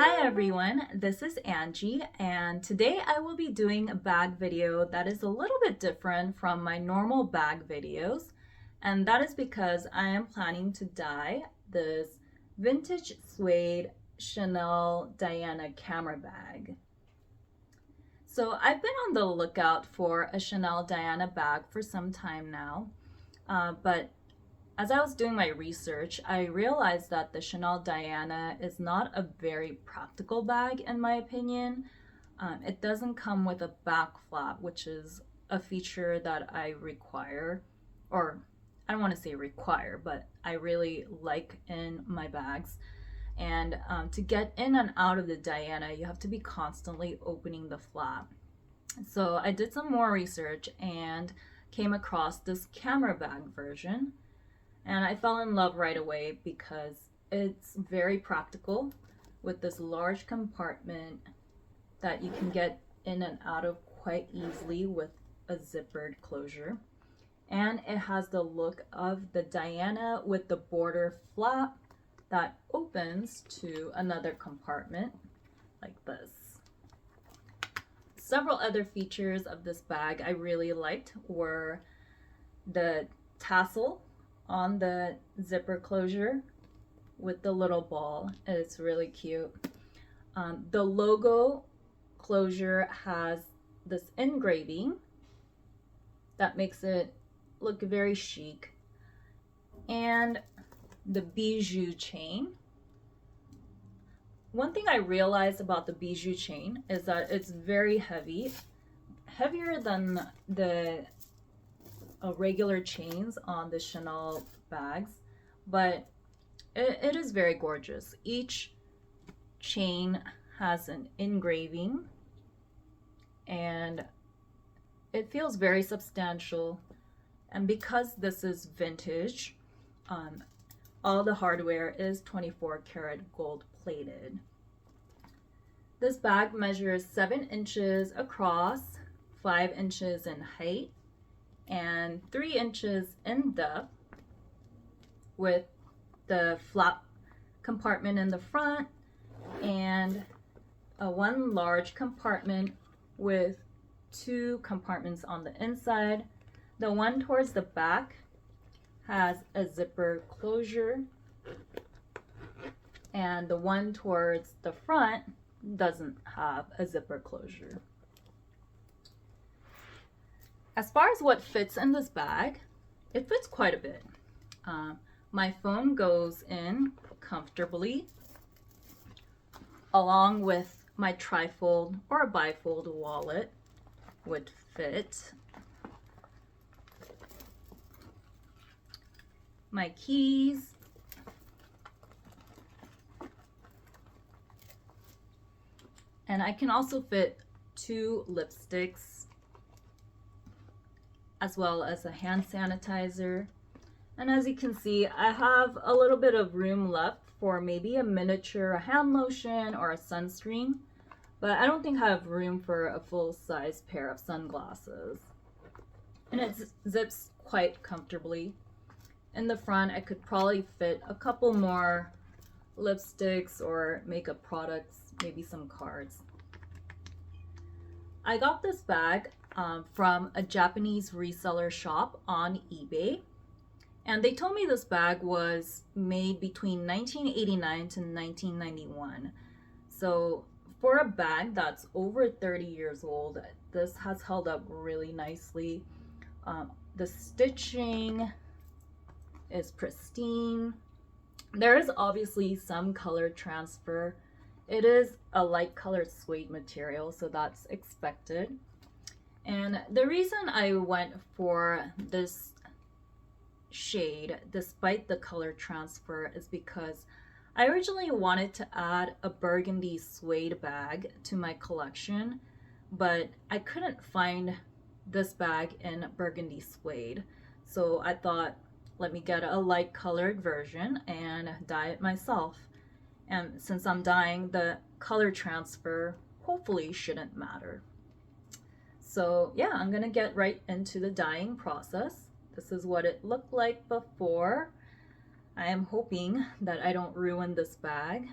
Hi everyone, this is Angie, and today I will be doing a bag video that is a little bit different from my normal bag videos, and that is because I am planning to dye this vintage suede Chanel Diana camera bag. So I've been on the lookout for a Chanel Diana bag for some time now, but as I was doing my research, I realized that the Chanel Diana is not a very practical bag in my opinion. It doesn't come with a back flap, which is a feature that I require, or I don't want to say require, but I really like in my bags. And to get in and out of the Diana, you have to be constantly opening the flap. So I did some more research and came across this camera bag version. And I fell in love right away because it's very practical with this large compartment that you can get in and out of quite easily with a zippered closure. And it has the look of the Diana with the border flap that opens to another compartment like this. Several other features of this bag I really liked were the tassel on the zipper closure with the little ball. It's really cute. The logo closure has this engraving that makes it look very chic, and the Bijoux chain. One thing I realized about the Bijoux chain is that it's very heavy, heavier than the regular chains on the Chanel bags, but it is very gorgeous. Each chain has an engraving and it feels very substantial, and because this is vintage, all the hardware is 24 karat gold plated. This bag measures 7 inches across, 5 inches in height, and 3 inches in depth, with the flap compartment in the front and one large compartment with 2 compartments on the inside. The one towards the back has a zipper closure, and the one towards the front doesn't have a zipper closure. As far as what fits in this bag, it fits quite a bit. My phone goes in comfortably, along with my trifold or a bifold wallet would fit. My keys, and I can also fit 2 lipsticks, as well as a hand sanitizer. And as you can see, I have a little bit of room left for maybe a miniature hand lotion or a sunscreen, but I don't think I have room for a full-size pair of sunglasses. And it zips quite comfortably. In the front, I could probably fit a couple more lipsticks or makeup products, maybe some cards. I got this bag from a Japanese reseller shop on eBay, and they told me this bag was made between 1989 to 1991. So for a bag that's over 30 years old, this has held up really nicely. The stitching is pristine. There is obviously some color transfer. It is a light colored suede material, so that's expected. And the reason I went for this shade despite the color transfer is because I originally wanted to add a burgundy suede bag to my collection, but I couldn't find this bag in burgundy suede. So I thought, let me get a light colored version and dye it myself. And since I'm dyeing, the color transfer hopefully shouldn't matter. So yeah, I'm gonna get right into the dyeing process. This is what it looked like before. I am hoping that I don't ruin this bag.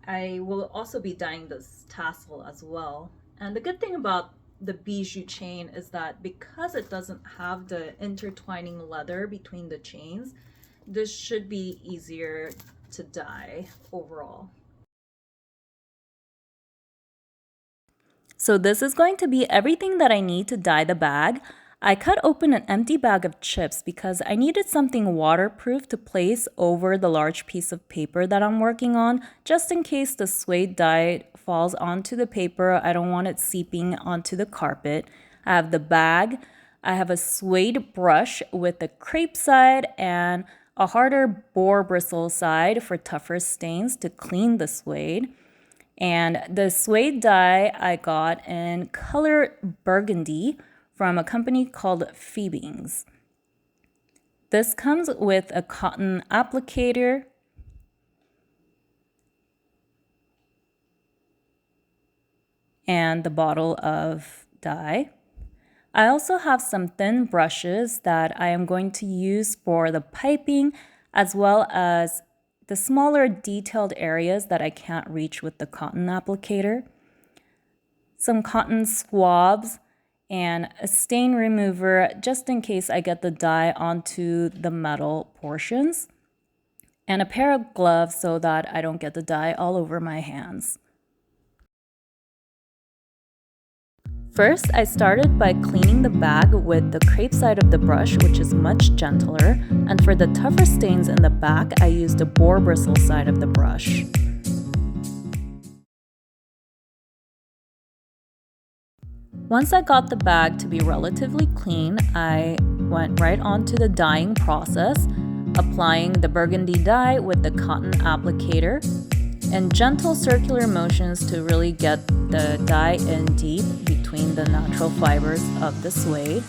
I will also be dyeing this tassel as well. And the good thing about the bijou chain is that because it doesn't have the intertwining leather between the chains, this should be easier to dye overall. So this is going to be everything that I need to dye the bag. I cut open an empty bag of chips because I needed something waterproof to place over the large piece of paper that I'm working on, just in case the suede dye falls onto the paper. I don't want it seeping onto the carpet. I have the bag. I have a suede brush with a crepe side and a harder boar bristle side for tougher stains to clean the suede. And the suede dye I got in color burgundy from a company called Phoebings. This comes with a cotton applicator and the bottle of dye. I also have some thin brushes that I am going to use for the piping, as well as the smaller detailed areas that I can't reach with the cotton applicator. Some cotton swabs, and a stain remover just in case I get the dye onto the metal portions, and a pair of gloves so that I don't get the dye all over my hands. First, I started by cleaning the bag with the crepe side of the brush, which is much gentler, and for the tougher stains in the back, I used the boar bristle side of the brush. Once I got the bag to be relatively clean, I went right on to the dyeing process, applying the burgundy dye with the cotton applicator and gentle circular motions to really get the dye in deep between the natural fibers of the suede.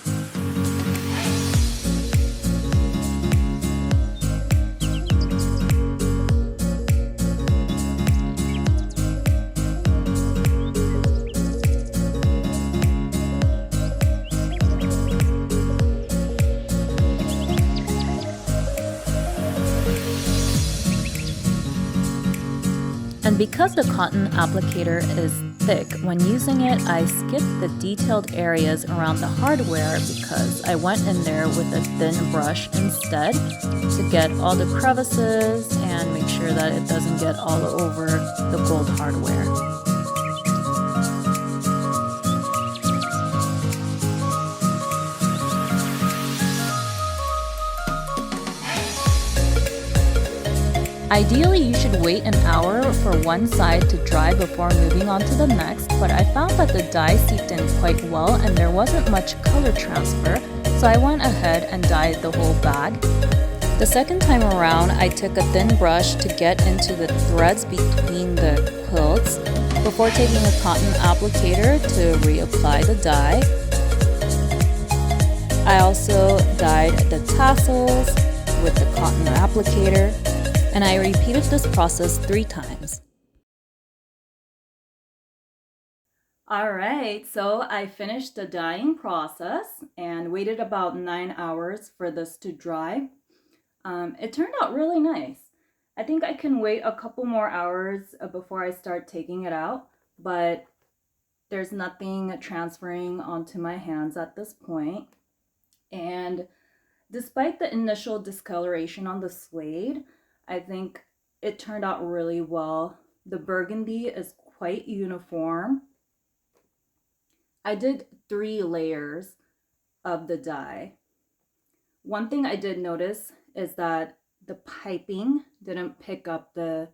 And because the cotton applicator is thick, when using it, I skipped the detailed areas around the hardware because I went in there with a thin brush instead to get all the crevices and make sure that it doesn't get all over the gold hardware. Ideally, you should wait an hour for one side to dry before moving on to the next, but I found that the dye seeped in quite well and there wasn't much color transfer, so I went ahead and dyed the whole bag. The second time around, I took a thin brush to get into the threads between the quilts before taking a cotton applicator to reapply the dye. I also dyed the tassels with the cotton applicator, and I repeated this process 3 times. Alright, so I finished the dyeing process and waited about 9 hours for this to dry. It turned out really nice. I think I can wait a couple more hours before I start taking it out, but there's nothing transferring onto my hands at this point. And despite the initial discoloration on the suede, I think it turned out really well. The burgundy is quite uniform. I did 3 layers of the dye. One thing I did notice is that the piping didn't pick up the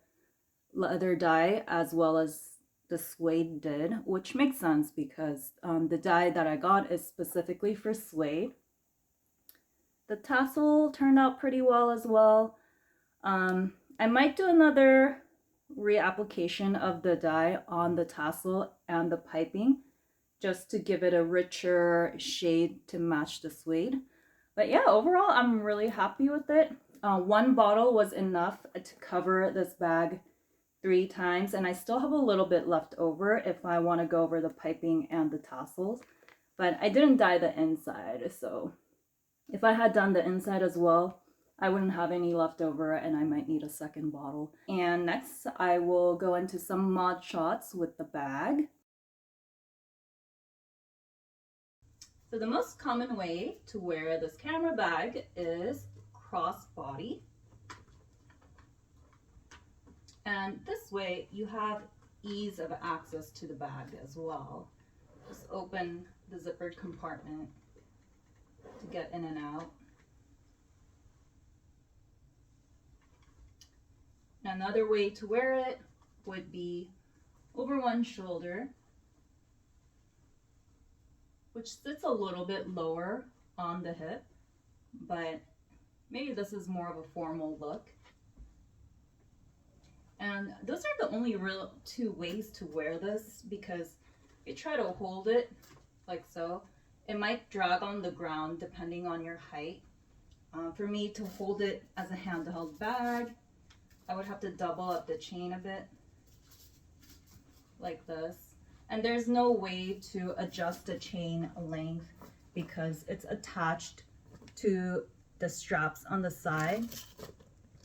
leather dye as well as the suede did, which makes sense because the dye that I got is specifically for suede. The tassel turned out pretty well as well. I might do another reapplication of the dye on the tassel and the piping just to give it a richer shade to match the suede. But yeah, overall, I'm really happy with it. 1 bottle was enough to cover this bag 3 times, and I still have a little bit left over if I want to go over the piping and the tassels. But I didn't dye the inside, so if I had done the inside as well, I wouldn't have any left over and I might need a second bottle. And next I will go into some mod shots with the bag. So the most common way to wear this camera bag is crossbody. And this way you have ease of access to the bag as well. Just open the zippered compartment to get in and out. Another way to wear it would be over one shoulder, which sits a little bit lower on the hip, but maybe this is more of a formal look. And those are the only real two ways to wear this, because if you try to hold it like so, it might drag on the ground depending on your height. For me to hold it as a handheld bag, I would have to double up the chain a bit like this. And there's no way to adjust the chain length because it's attached to the straps on the side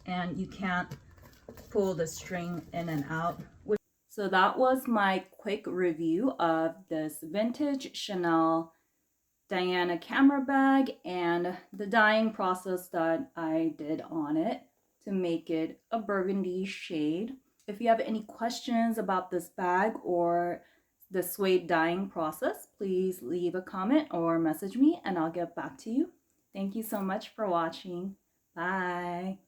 and you can't pull the string in and out. So that was my quick review of this vintage Chanel Diana camera bag and the dyeing process that I did on it to make it a burgundy shade. If you have any questions about this bag or the suede dyeing process, please leave a comment or message me and I'll get back to you. Thank you so much for watching. Bye.